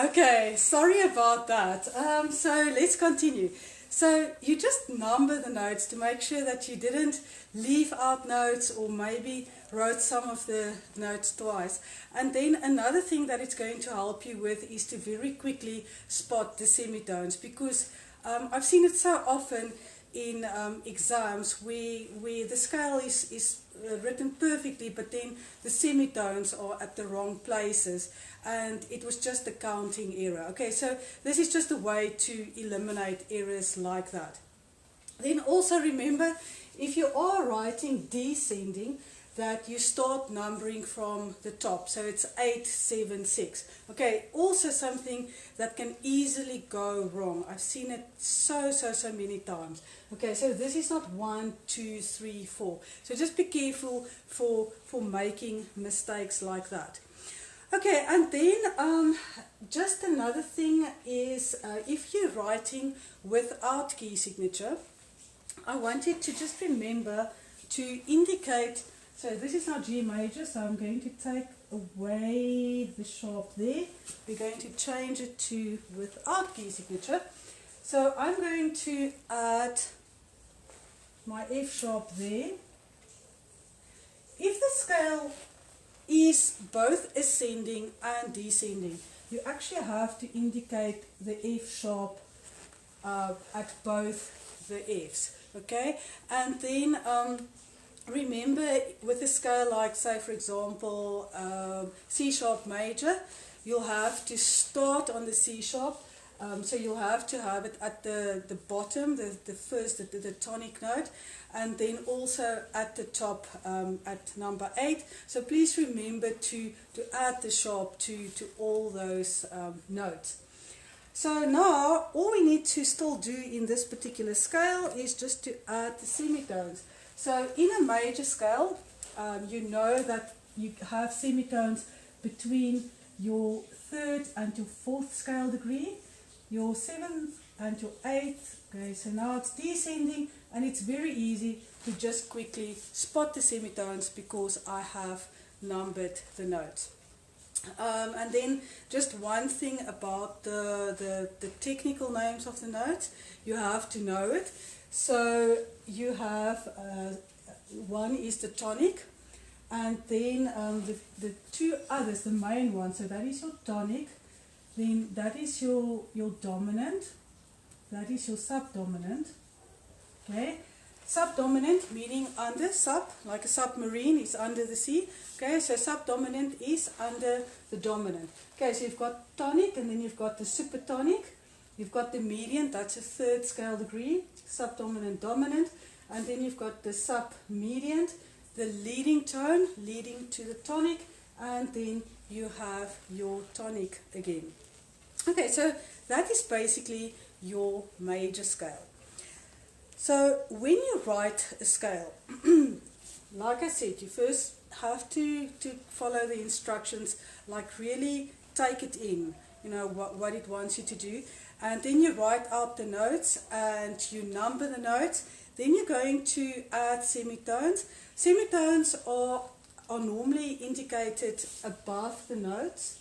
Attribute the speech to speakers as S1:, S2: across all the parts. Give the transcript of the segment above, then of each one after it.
S1: Okay, sorry about that. So let's continue. So you just number the notes to make sure that you didn't leave out notes or maybe wrote some of the notes twice. And then another thing that it's going to help you with is to very quickly spot the semitones, because I've seen it so often in exams where the scale is written perfectly, but then the semitones are at the wrong places and it was just a counting error. Okay, so this is just a way to eliminate errors like that. Then also remember, if you are writing descending, that you start numbering from the top. So it's 8, 7, 6. Okay, also something that can easily go wrong. I've seen it so many times. Okay, so this is not 1, 2, 3, 4. So just be careful for making mistakes like that. Okay, and then just another thing is if you're writing without key signature, I want you to just remember to indicate. So this is now G major, so I'm going to take away the sharp there. We're going to change it to without key signature. So I'm going to add my F sharp there. If the scale is both ascending and descending, you actually have to indicate the F sharp at both the Fs. Okay, and then remember, with a scale like, say for example, C sharp major, you'll have to start on the C sharp, so you'll have to have it at the bottom, the first, the tonic note, and then also at the top at number 8. So please remember to add the sharp to all those notes. So now all we need to still do in this particular scale is just to add the semitones. So in a major scale, you know that you have semitones between your 3rd and your 4th scale degree, your 7th and your 8th. Okay, so now it's descending, and it's very easy to just quickly spot the semitones because I have numbered the notes. And then just one thing about the technical names of the notes, you have to know it. So you have one is the tonic, and then the two others, the main one, so that is your tonic, then that is your dominant, that is your subdominant. Okay, subdominant meaning under, sub, like a submarine is under the sea. Okay, so subdominant is under the dominant. Okay, so you've got tonic, and then you've got the supertonic. You've got the median, that's a 3rd scale degree, subdominant, dominant, and then you've got the sub-median, the leading tone, leading to the tonic, and then you have your tonic again. Okay, so that is basically your major scale. So when you write a scale, like I said, you first have to follow the instructions, like really take it in, you know, what it wants you to do. And then you write out the notes and you number the notes. Then you're going to add semitones. Semitones are normally indicated above the notes.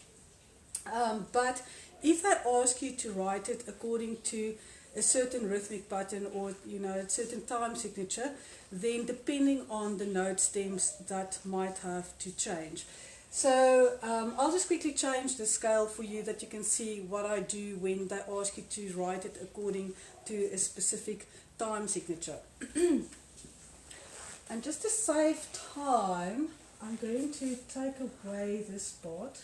S1: But if they ask you to write it according to a certain rhythmic pattern or, you know, a certain time signature, then depending on the note stems, that might have to change. So I'll just quickly change the scale for you that you can see what I do when they ask you to write it according to a specific time signature. And just to save time, I'm going to take away this part.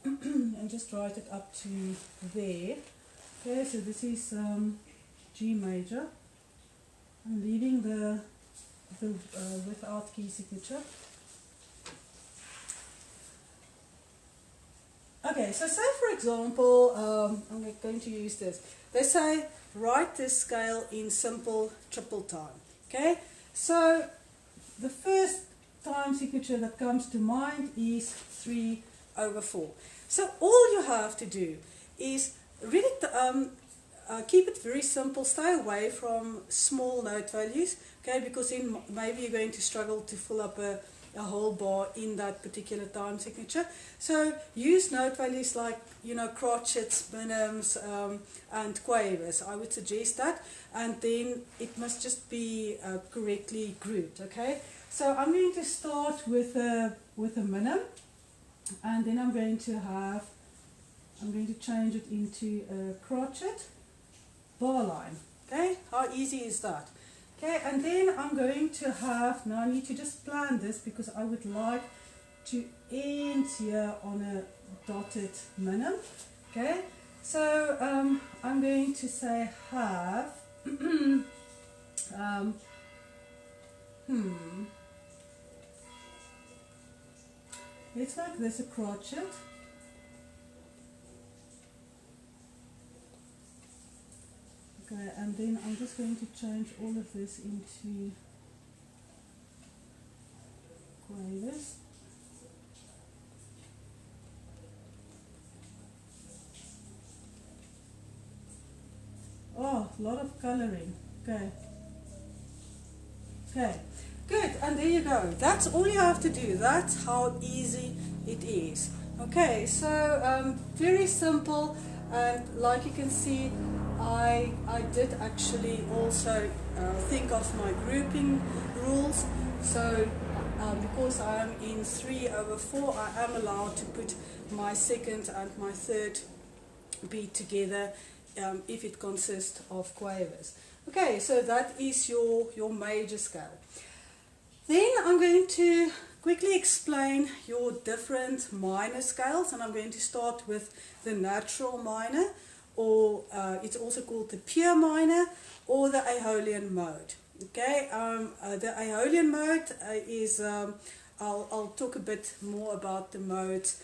S1: And just write it up to there. Okay, so this is G major. I'm leaving the without key signature. Okay, so say for example, I'm going to use this. They say write this scale in simple triple time. Okay, so the first time signature that comes to mind is 3/4. So all you have to do is really keep it very simple. Stay away from small note values, okay? Because then maybe you're going to struggle to fill up a a whole bar in that particular time signature. So use note values like, you know, crotchets, minims, and quavers. I would suggest that, and then it must just be correctly grouped. Okay, so I'm going to start with a minim, and then I'm going to change it into a crotchet bar line. Okay, how easy is that? Okay, and then I'm going to have, now I need to just plan this because I would like to end here on a dotted minim. Okay, so I'm going to say have, let's make this a crotchet. Okay, and then I'm just going to change all of this into quavers. Oh, a lot of coloring. Okay. Okay, good, and there you go. That's all you have to do. That's how easy it is. Okay, so very simple, and like you can see, I did actually also think of my grouping rules. So because I am in 3/4, I am allowed to put my second and my third beat together if it consists of quavers. Okay, so that is your major scale. Then I'm going to quickly explain your different minor scales, and I'm going to start with the natural minor, or it's also called the pure minor, or the Aeolian mode. Okay, the Aeolian mode is, I'll talk a bit more about the modes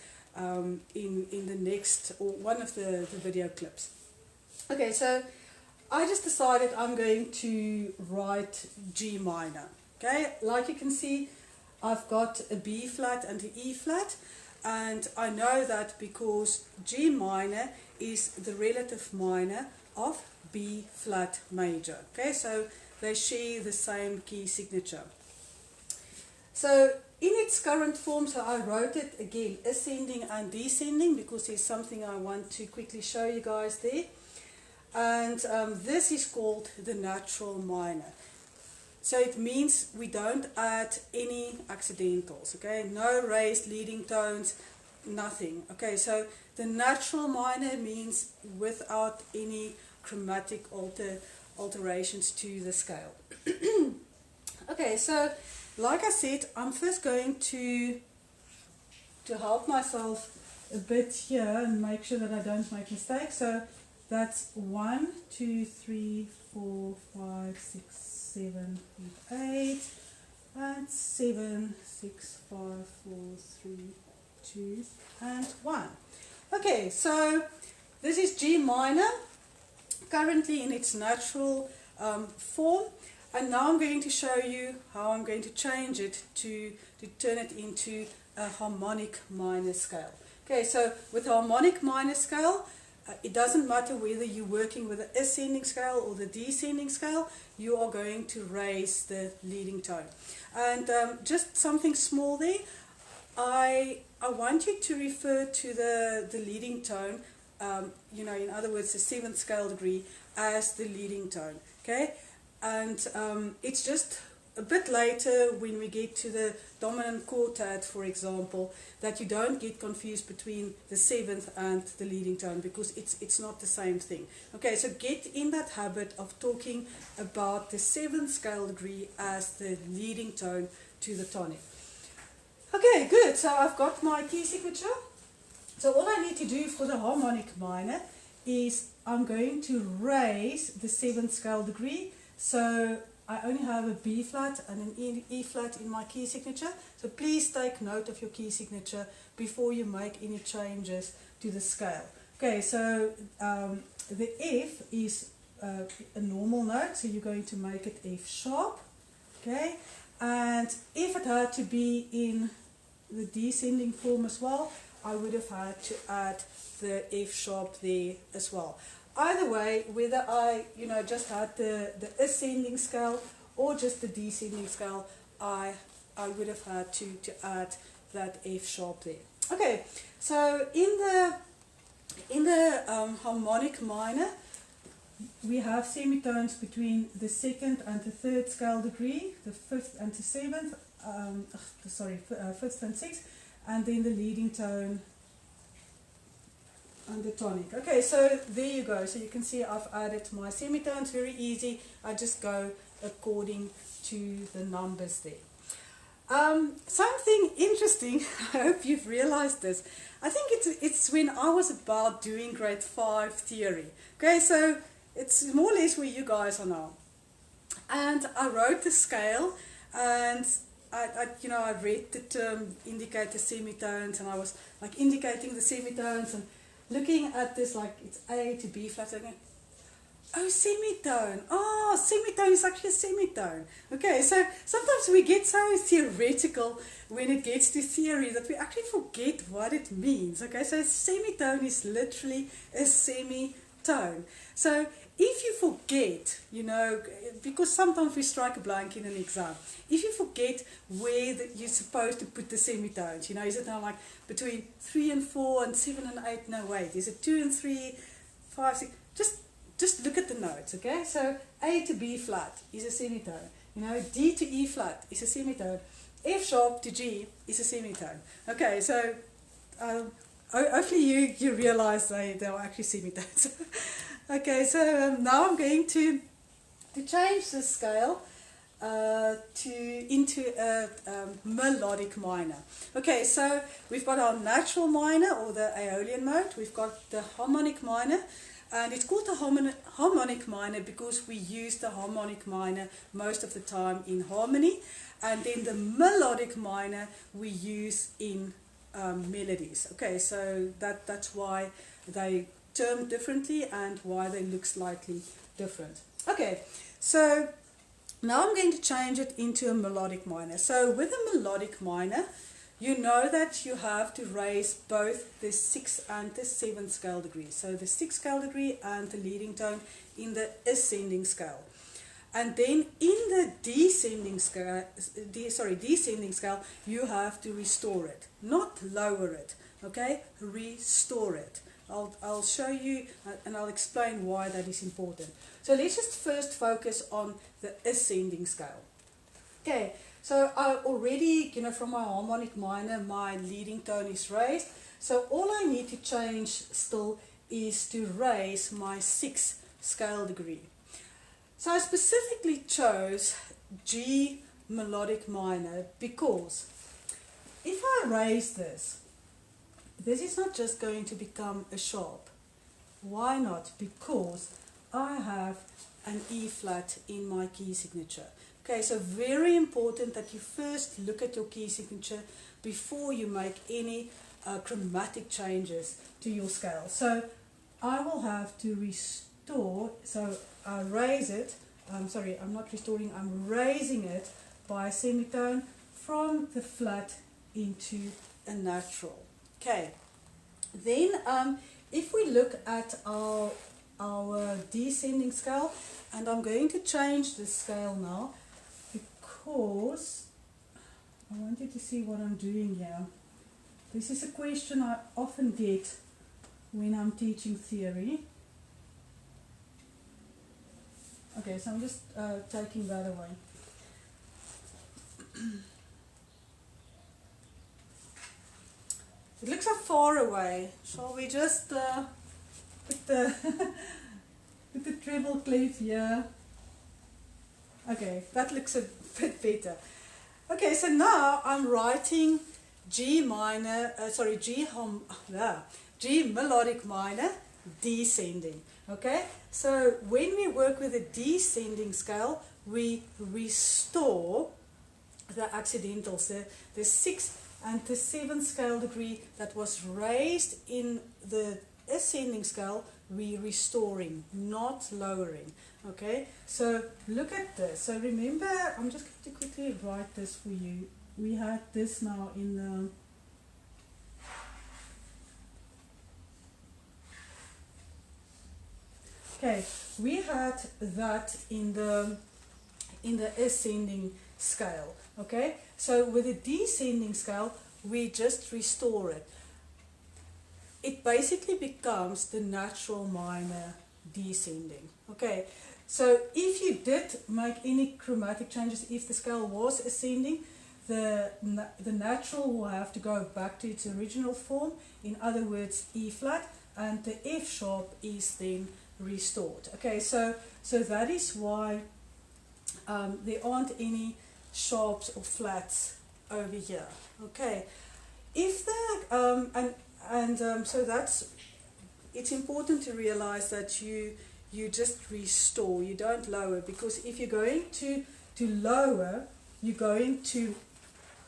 S1: in the next, or one of the video clips. Okay, so I just decided I'm going to write G minor. Okay, like you can see, I've got a B flat and an E flat, and I know that because G minor is the relative minor of B flat major. Okay, so they share the same key signature. So in its current form, so I wrote it again ascending and descending because there's something I want to quickly show you guys there. And this is called the natural minor. So it means we don't add any accidentals, okay? No raised leading tones, nothing. Okay, so the natural minor means without any chromatic alterations to the scale. Okay, so like I said, I'm first going to help myself a bit here and make sure that I don't make mistakes. So that's 1, 2, 3, 4, 5, 6, 7, 8, and 7, 6, 5, 4, 3, 2, and 1. Okay, so this is G minor, currently in its natural form, and now I'm going to show you how I'm going to change it to turn it into a harmonic minor scale. Okay, so with harmonic minor scale, it doesn't matter whether you're working with the ascending scale or the descending scale, you are going to raise the leading tone. And just something small there, I want you to refer to the leading tone, you know, in other words, the 7th scale degree as the leading tone, okay? And it's just a bit later when we get to the dominant quartet, for example, that you don't get confused between the 7th and the leading tone, because it's not the same thing. Okay, so get in that habit of talking about the 7th scale degree as the leading tone to the tonic. Okay, good. So I've got my key signature. So all I need to do for the harmonic minor is I'm going to raise the 7th scale degree. So I only have a B flat and an E flat in my key signature. So please take note of your key signature before you make any changes to the scale. Okay, so the F is a normal note, so you're going to make it F sharp. Okay, and if it had to be in the descending form as well, I would have had to add the F sharp there as well. Either way, whether I just had the ascending scale or just the descending scale, I I would have had to add that F sharp there. Okay, so in the harmonic minor, we have semitones between the second and the third scale degree, the fifth and the seventh, fifth and sixth, and then the leading tone and the tonic. Okay, so there you go. So you can see I've added my semitones, very easy. I just go according to the numbers there. Something interesting, I hope you've realized this. I think it's when I was about doing grade 5 theory. Okay, so it's more or less where you guys are now. And I wrote the scale, and I read the term indicate the semitones, and I was like indicating the semitones and looking at this like it's A to B flat. Okay. Oh, semitone. Oh, semitone is actually a semitone. Okay, so sometimes we get so theoretical when it gets to theory that we actually forget what it means. Okay, so semitone is literally a semitone. So if you forget, because sometimes we strike a blank in an exam, if you forget where you're supposed to put the semitones, is it now like between 3 and 4 and 7 and 8? No, wait, is it 2 and 3, 5, 6? Just look at the notes, okay? So A to B flat is a semitone. D to E flat is a semitone. F sharp to G is a semitone. Okay, so hopefully you realize they are actually semitones. Okay, so now I'm going to change the scale into a melodic minor. Okay, so we've got our natural minor or the Aeolian mode. We've got the harmonic minor. And it's called the harmonic minor because we use the harmonic minor most of the time in harmony. And then the melodic minor we use in melodies. Okay, so that's why they term differently and why they look slightly different. Okay, so now I'm going to change it into a melodic minor. So with a melodic minor, you know that you have to raise both the 6th and the 7th scale degree. So the 6th scale degree and the leading tone in the ascending scale. And then in the descending scale, you have to restore it, not lower it. Okay, restore it. I'll show you and I'll explain why that is important. So let's just first focus on the ascending scale. Okay. So I already, from my harmonic minor, my leading tone is raised. So all I need to change still is to raise my 6th scale degree. So I specifically chose G melodic minor because if I raise this is not just going to become a sharp. Why not? Because I have an E flat in my key signature. Okay, so very important that you first look at your key signature before you make any chromatic changes to your scale. So I will have to restore, so I raise it, I'm not restoring, I'm raising it by a semitone from the flat into a natural. Okay, then if we look at our descending scale, and I'm going to change the scale now, because I want you to see what I'm doing here. This is a question I often get when I'm teaching theory. Okay, so I'm just taking that away. It looks so far away. Shall we just put the put the treble clef here? Okay, that looks a bit better. Okay, so now I'm writing G melodic minor descending. Okay, so when we work with a descending scale, we restore the accidentals, the 6th and the 7th scale degree that was raised in the ascending scale, we restoring, not lowering. Okay, so look at this. So remember, I'm just going to quickly write this for you. We had this now in the we had that in the ascending scale. Okay, so with a descending scale, we just restore it. It basically becomes the natural minor descending. Okay, so if you did make any chromatic changes, if the scale was ascending, the natural will have to go back to its original form, in other words E flat, and the F sharp is then restored. Okay, so that is why there aren't any sharps or flats over here. Okay, if the so that's, it's important to realize that you just restore, you don't lower, because if you're going to lower, you're going to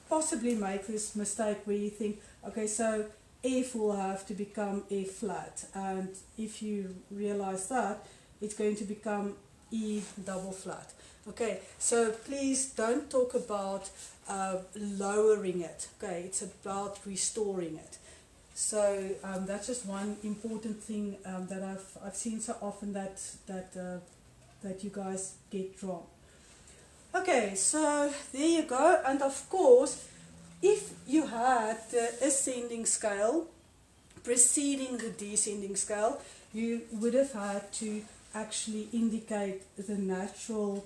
S1: possibly make this mistake where you think, okay, so F will have to become F flat, and if you realize that, it's going to become E double flat. Okay, so please don't talk about lowering it. Okay, it's about restoring it. So that's just one important thing that I've seen so often that you guys get wrong. Okay, so there you go. And of course, if you had the ascending scale preceding the descending scale, you would have had to actually indicate the natural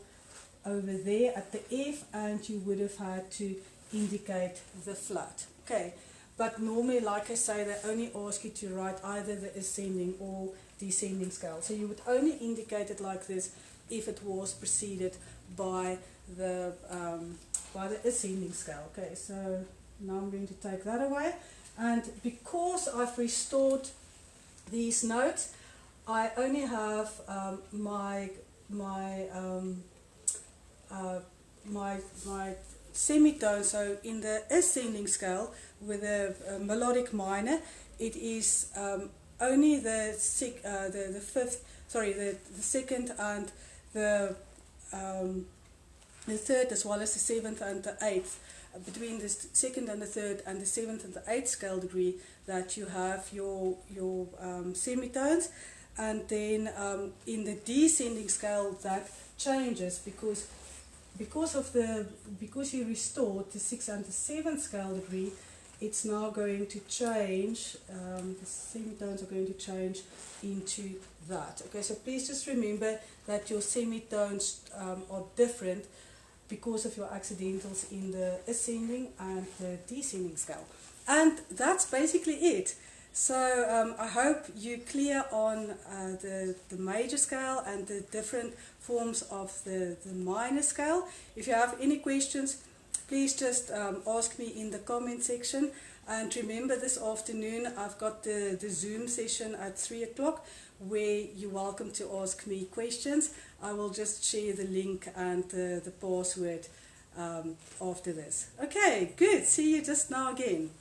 S1: over there at the F, and you would have had to indicate the flat. Okay, but normally, like I say, they only ask you to write either the ascending or descending scale. So you would only indicate it like this if it was preceded by the ascending scale. Okay, so now I'm going to take that away, and because I've restored these notes, I only have my semitone. So in the ascending scale with a melodic minor, it is only the second and the third, as well as the seventh and the eighth. Between the second and the third and the seventh and the eighth scale degree, that you have your semitones, and then in the descending scale that changes because you restored the 6th and the 7th scale degree. It's now going to change, the semitones are going to change into that. Okay, so please just remember that your semitones are different because of your accidentals in the ascending and the descending scale. And that's basically it. So I hope you're clear on the major scale and the different forms of the minor scale. If you have any questions, please just ask me in the comment section. And remember, this afternoon I've got the Zoom session at 3 o'clock where you're welcome to ask me questions. I will just share the link and the password after this. Okay, good. See you just now again.